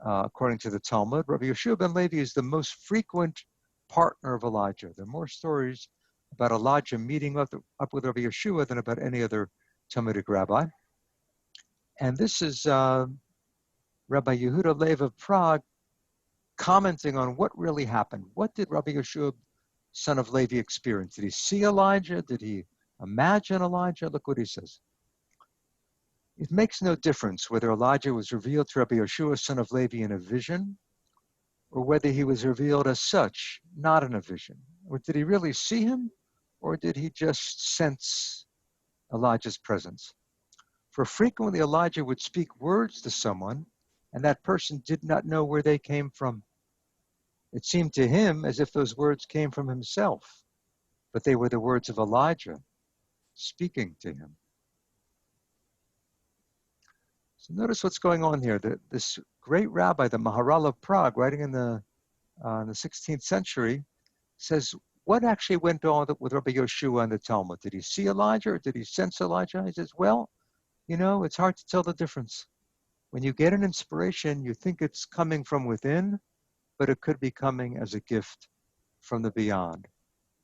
according to the Talmud. Rabbi Yehoshua ben Levi is the most frequent partner of Elijah. There are more stories about Elijah meeting up with Rabbi Yehoshua than about any other Talmudic rabbi. And this is Rabbi Yehuda Lev of Prague commenting on what really happened. What did Rabbi Yehoshua, son of Levi, experience? Did he see Elijah? Did he imagine Elijah? Look what he says. It makes no difference whether Elijah was revealed to Rabbi Yehoshua, son of Levi, in a vision, or whether he was revealed as such, not in a vision. Or did he really see him, or did he just sense Elijah's presence? For frequently Elijah would speak words to someone, and that person did not know where they came from. It seemed to him as if those words came from himself, but they were the words of Elijah speaking to him. So notice what's going on here. This great rabbi, the Maharal of Prague, writing in the 16th century, says, what actually went on with Rabbi Yehoshua and the Talmud? Did he see Elijah or did he sense Elijah? He says, well, you know, it's hard to tell the difference. When you get an inspiration, you think it's coming from within, but it could be coming as a gift from the beyond.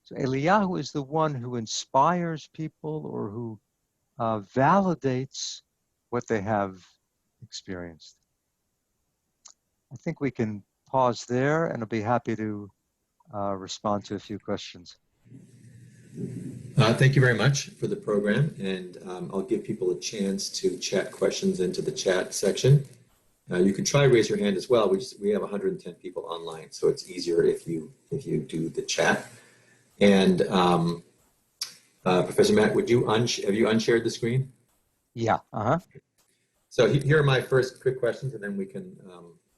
So Eliyahu is the one who inspires people or who validates what they have experienced. I think we can pause there, and I'll be happy to respond to a few questions. Thank you very much for the program, and I'll give people a chance to chat questions into the chat section. You can try raise your hand as well. We have 110 people online, so it's easier if you do the chat. And Professor Matt, have you unshared the screen? Yeah. Uh-huh. So here are my first quick questions, and then we can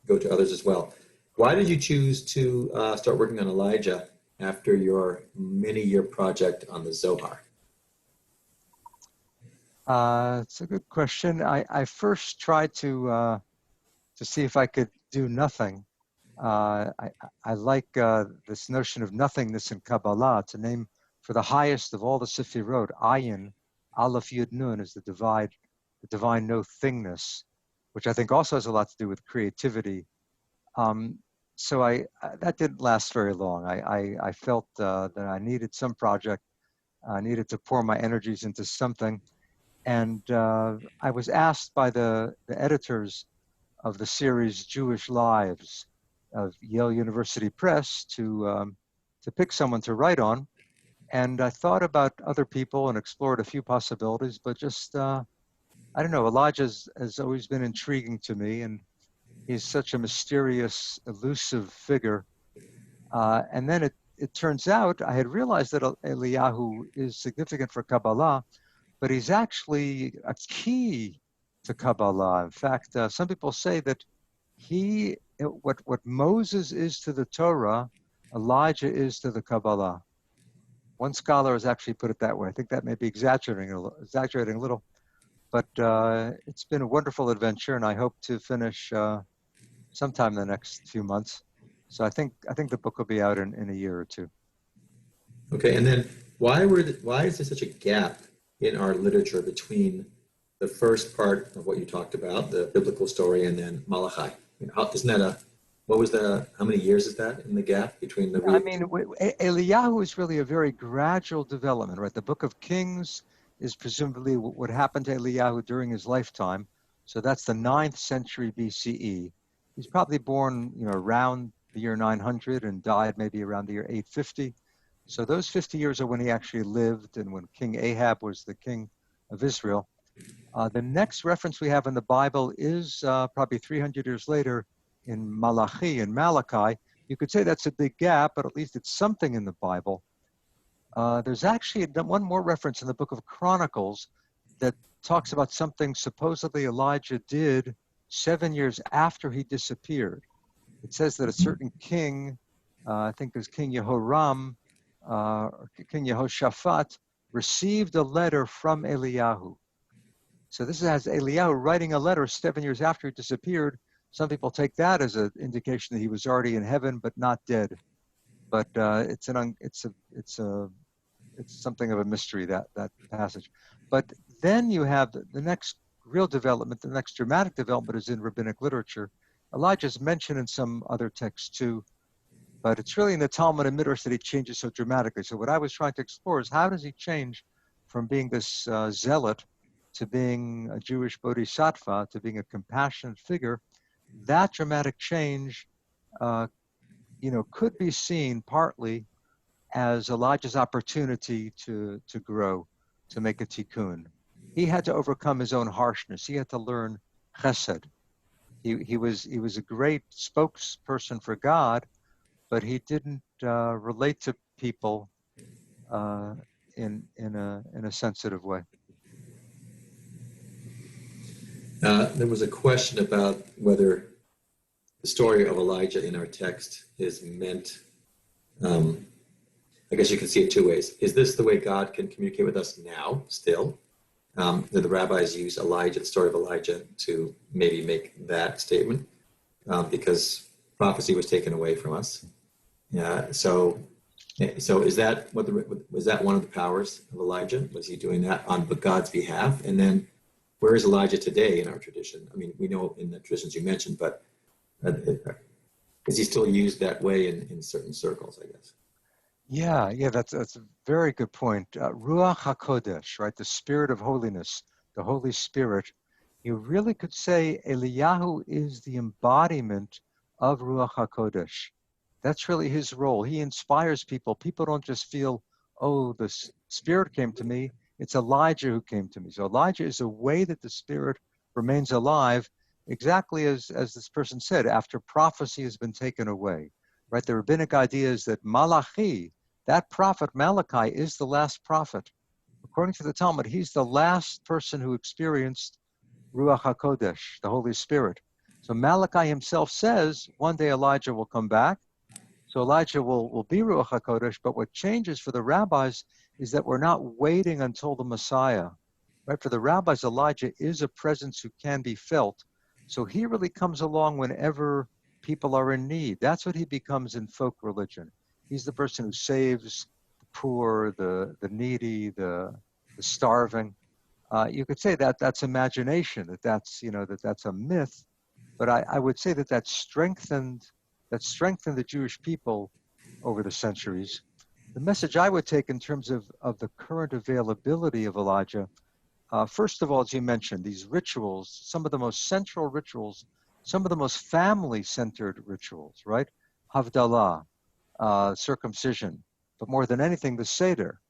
go to others as well. Why did you choose to start working on Elijah after your many-year project on the Zohar? It's a good question. I first tried to see if I could do nothing. I like this notion of nothingness in Kabbalah. It's a name for the highest of all the Sefirot. Ayin, Aleph Yud Nun, is the divine no thingness, which I think also has a lot to do with creativity. So that didn't last very long. I felt that I needed some project. I needed to pour my energies into something. And I was asked by the editors of the series Jewish Lives of Yale University Press to pick someone to write on. And I thought about other people and explored a few possibilities, but just, I don't know, Elijah has always been intriguing to me, and he's such a mysterious, elusive figure. And then it turns out I had realized that Eliyahu is significant for Kabbalah, but he's actually a key to Kabbalah. In fact, some people say that what Moses is to the Torah, Elijah is to the Kabbalah. One scholar has actually put it that way. I think that may be exaggerating a little, but it's been a wonderful adventure, and I hope to finish sometime in the next few months. So I think the book will be out in a year or two. Okay, and then why is there such a gap in our literature between the first part of what you talked about, the biblical story, and then Malachi? How many years is that in the gap between the? I mean, Eliyahu is really a very gradual development, right? The Book of Kings is presumably what happened to Eliyahu during his lifetime. So that's the 9th century BCE. He's probably born, around the year 900 and died maybe around the year 850. So those 50 years are when he actually lived and when King Ahab was the king of Israel. The next reference we have in the Bible is probably 300 years later in Malachi. You could say that's a big gap, but at least it's something in the Bible. There's actually one more reference in the book of Chronicles that talks about something supposedly Elijah did 7 years after he disappeared. It says that a certain king, I think it was King Jehoram, or King Yehoshaphat, received a letter from Eliyahu. So this has Eliyahu writing a letter 7 years after he disappeared. Some people take that as an indication that he was already in heaven but not dead. But it's something of a mystery, that passage. But then you have the next real development, the next dramatic development is in rabbinic literature. Elijah's mentioned in some other texts too, but it's really in the Talmud and Midrash that he changes so dramatically. So what I was trying to explore is how does he change from being this zealot to being a Jewish bodhisattva, to being a compassionate figure. That dramatic change, could be seen partly as Elijah's opportunity to grow, to make a tikkun. He had to overcome his own harshness. He had to learn chesed. He was a great spokesperson for God, but he didn't relate to people in a sensitive way. There was a question about whether the story of Elijah in our text is meant, I guess you can see it two ways. Is this the way God can communicate with us now, still? Did the rabbis use Elijah, the story of Elijah, to maybe make that statement? Because prophecy was taken away from us. So is that was that one of the powers of Elijah? Was he doing that on God's behalf? And then where is Elijah today in our tradition? I mean, we know in the traditions you mentioned, but is he still used that way in certain circles, I guess? Yeah, that's a very good point. Ruach HaKodesh, right? The spirit of holiness, the Holy Spirit. You really could say Eliyahu is the embodiment of Ruach HaKodesh. That's really his role. He inspires people. People don't just feel, oh, the Spirit came to me. It's Elijah who came to me. So Elijah is a way that the Spirit remains alive exactly as this person said, after prophecy has been taken away, right? The rabbinic idea is that Malachi, that prophet Malachi, is the last prophet. According to the Talmud, he's the last person who experienced Ruach HaKodesh, the Holy Spirit. So Malachi himself says one day Elijah will come back. So Elijah will be Ruach HaKodesh, but what changes for the rabbis is that we're not waiting until the Messiah. Right? For the rabbis, Elijah is a presence who can be felt. So he really comes along whenever people are in need. That's what he becomes in folk religion. He's the person who saves the poor, the needy, the starving. You could say that that's imagination, that's a myth, but I would say that strengthened the Jewish people over the centuries. The message I would take in terms of the current availability of Elijah, first of all, as you mentioned, these rituals, some of the most central rituals, some of the most family-centered rituals, right? Havdalah, circumcision, but more than anything, the Seder.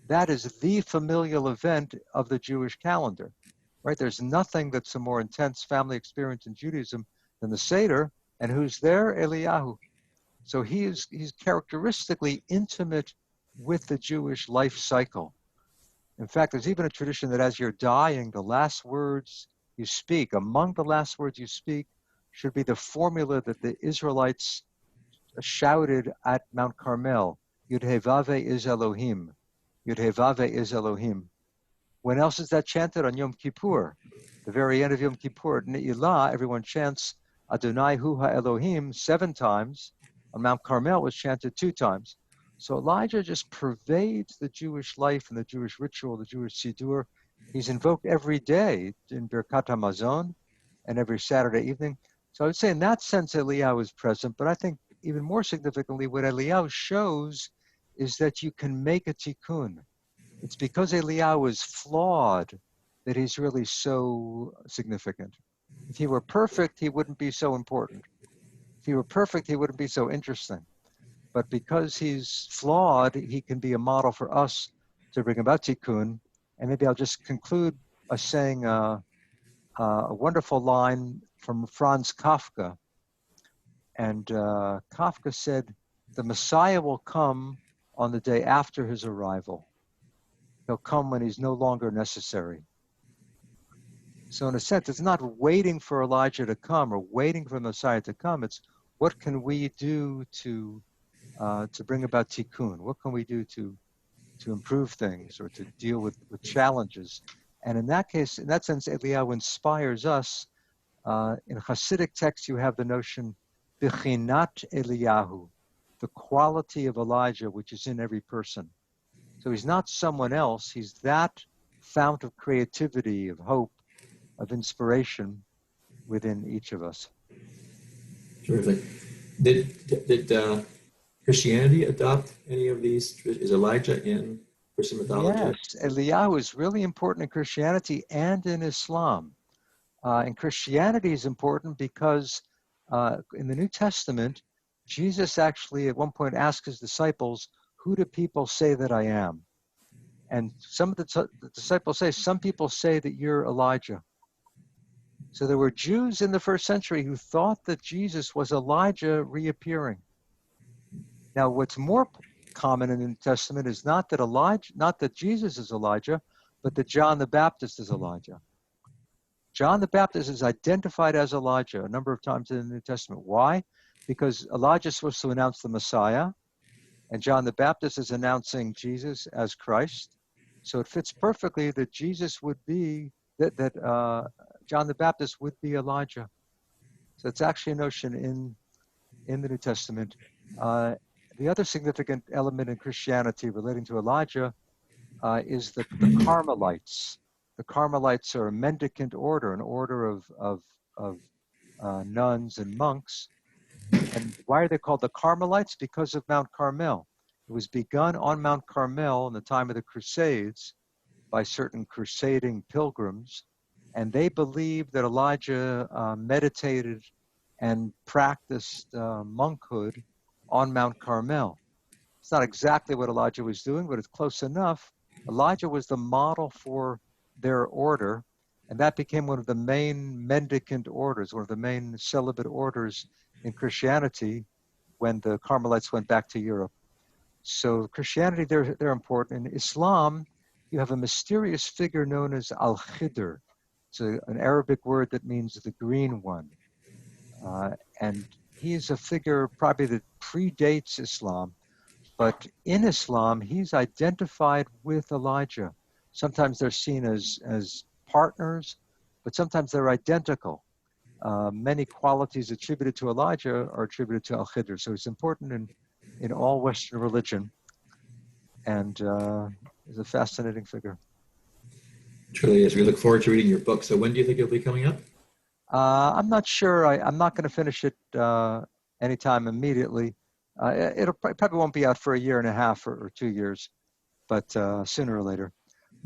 That is the familial event of the Jewish calendar, right? There's nothing that's a more intense family experience in Judaism than the Seder. And who's there? Eliyahu. So he's characteristically intimate with the Jewish life cycle. In fact, there's even a tradition that as you're dying, the last words you speak, among the last words you speak, should be the formula that the Israelites shouted at Mount Carmel, Yud-Heh-Vav-Heh is Elohim. Yud-Heh-Vav-Heh is Elohim. When else is that chanted? On Yom Kippur. The very end of Yom Kippur, Ne'ilah, everyone chants Adonai Hu Ha-Elohim 7 times. On Mount Carmel, it was chanted 2 times. So Elijah just pervades the Jewish life and the Jewish ritual, the Jewish Siddur. He's invoked every day in Birkat HaMazon and every Saturday evening. So I would say in that sense, Eliyahu is present, but I think even more significantly, what Eliyahu shows is that you can make a tikkun. It's because Eliyahu is flawed that he's really so significant. If he were perfect, he wouldn't be so important. If he were perfect, he wouldn't be so interesting. But because he's flawed, he can be a model for us to bring about tikkun. And maybe I'll just conclude by saying a wonderful line from Franz Kafka. And Kafka said, the Messiah will come on the day after his arrival. He'll come when he's no longer necessary. So in a sense, it's not waiting for Elijah to come or waiting for the Messiah to come. It's what can we do to bring about tikkun? What can we do to improve things or to deal with challenges? And in that case, in that sense, Eliyahu inspires us. In Hasidic texts, you have the notion Bechinat Eliyahu, the quality of Elijah, which is in every person. So he's not someone else. He's that fount of creativity, of hope, of inspiration within each of us. Terrific. Did Christianity adopt any of these? Is Elijah in Christian mythology? Yes, Eliyahu is really important in Christianity and in Islam. And Christianity is important because in the New Testament, Jesus actually at one point asked his disciples, who do people say that I am? And some of the disciples say, some people say that you're Elijah. So there were Jews in the first century who thought that Jesus was Elijah reappearing. Now, what's more common in the New Testament is not that Jesus is Elijah, but that John the Baptist is Elijah. John the Baptist is identified as Elijah a number of times in the New Testament. Why? Because Elijah is supposed to announce the Messiah, and John the Baptist is announcing Jesus as Christ. So it fits perfectly that Jesus would be, that John the Baptist would be Elijah. So it's actually a notion in the New Testament. The other significant element in Christianity relating to Elijah is the Carmelites. The Carmelites are a mendicant order, an order of nuns and monks. And why are they called the Carmelites? Because of Mount Carmel. It was begun on Mount Carmel in the time of the Crusades by certain crusading pilgrims. And they believed that Elijah meditated and practiced monkhood on Mount Carmel. It's not exactly what Elijah was doing, but it's close enough. Elijah was the model for their order. And that became one of the main mendicant orders, one of the main celibate orders in Christianity when the Carmelites went back to Europe. So Christianity, they're important. In Islam, you have a mysterious figure known as Al-Khidr. It's an Arabic word that means the green one. And he is a figure probably that predates Islam. But in Islam, he's identified with Elijah. Sometimes they're seen as partners, but sometimes they're identical. Many qualities attributed to Elijah are attributed to Al-Khidr. So it's important in all Western religion, and is a fascinating figure. Truly is. We look forward to reading your book. So when do you think it'll be coming up? I'm not sure. I'm not going to finish it anytime immediately. It'll probably won't be out for a year and a half or 2 years, but sooner or later.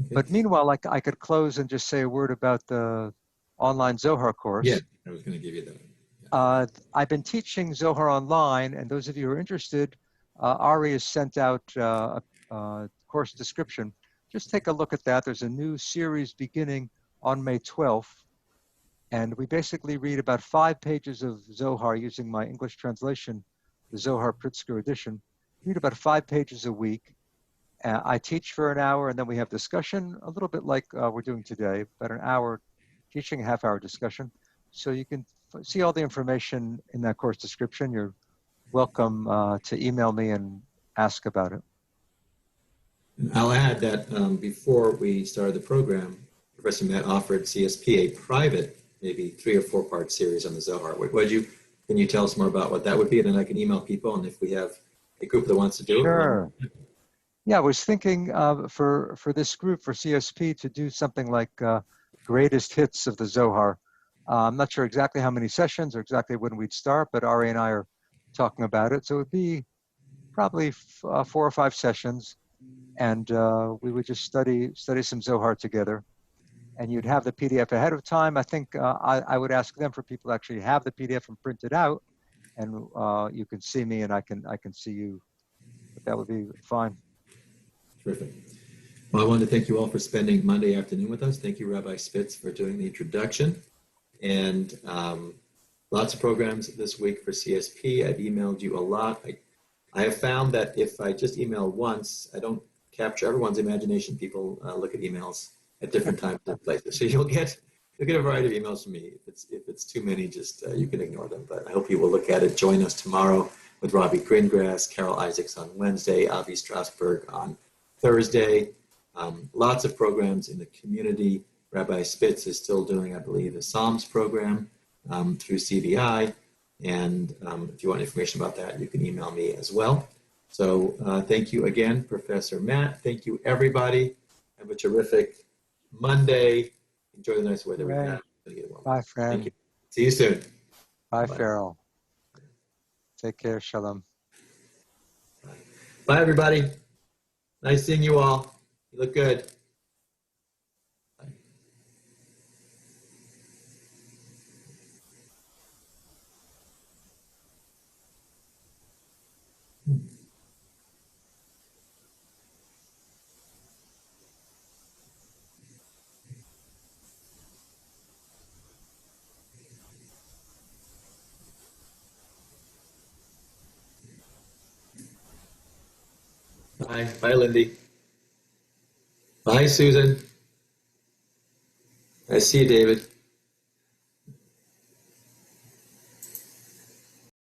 Okay. But meanwhile, I could close and just say a word about the online Zohar course. Yeah, I was going to give you that. I've been teaching Zohar online, and those of you who are interested, Ari has sent out a course description. Just take a look at that. There's a new series beginning on May 12th, and we basically read about 5 pages of Zohar using my English translation, the Zohar Pritzker edition. Read about 5 pages a week. I teach for an hour, and then we have discussion, a little bit like we're doing today, about an hour teaching, a half-hour discussion. So you can see all the information in that course description. You're welcome to email me and ask about it. And I'll add that before we started the program, Professor Matt offered CSP a private, maybe 3 or 4 part series on the Zohar. Can you tell us more about what that would be? And then I can email people, and if we have a group that wants to do Sure. it. Yeah, I was thinking for this group, for CSP, to do something like greatest hits of the Zohar. I'm not sure exactly how many sessions or exactly when we'd start, but Ari and I are talking about it. So it would be probably 4 or 5 sessions, and we would just study some Zohar together. And you'd have the PDF ahead of time. I think I would ask them for people to actually have the PDF and print it out, and you can see me and I can see you. But that would be fine. Terrific. Well, I wanted to thank you all for spending Monday afternoon with us. Thank you, Rabbi Spitz, for doing the introduction. And lots of programs this week for CSP. I've emailed you a lot. I have found that if I just email once, I don't capture everyone's imagination. People look at emails at different times and places. So you'll get a variety of emails from me. If it's too many, just you can ignore them. But I hope you will look at it. Join us tomorrow with Robbie Greengrass, Carol Isaacs on Wednesday, Avi Strasberg on Thursday. Lots of programs in the community. Rabbi Spitz is still doing, I believe, a Psalms program through CVI. And if you want information about that, you can email me as well. So thank you again, Professor Matt. Thank you, everybody. Have a terrific Monday. Enjoy the nice weather we have. Bye, friend. Thank you. See you soon. Bye, Farrell. Take care. Shalom. Bye, everybody. Nice seeing you all. You look good. Bye. Bye. Bye, Lindy. Bye, Susan. I see you, David.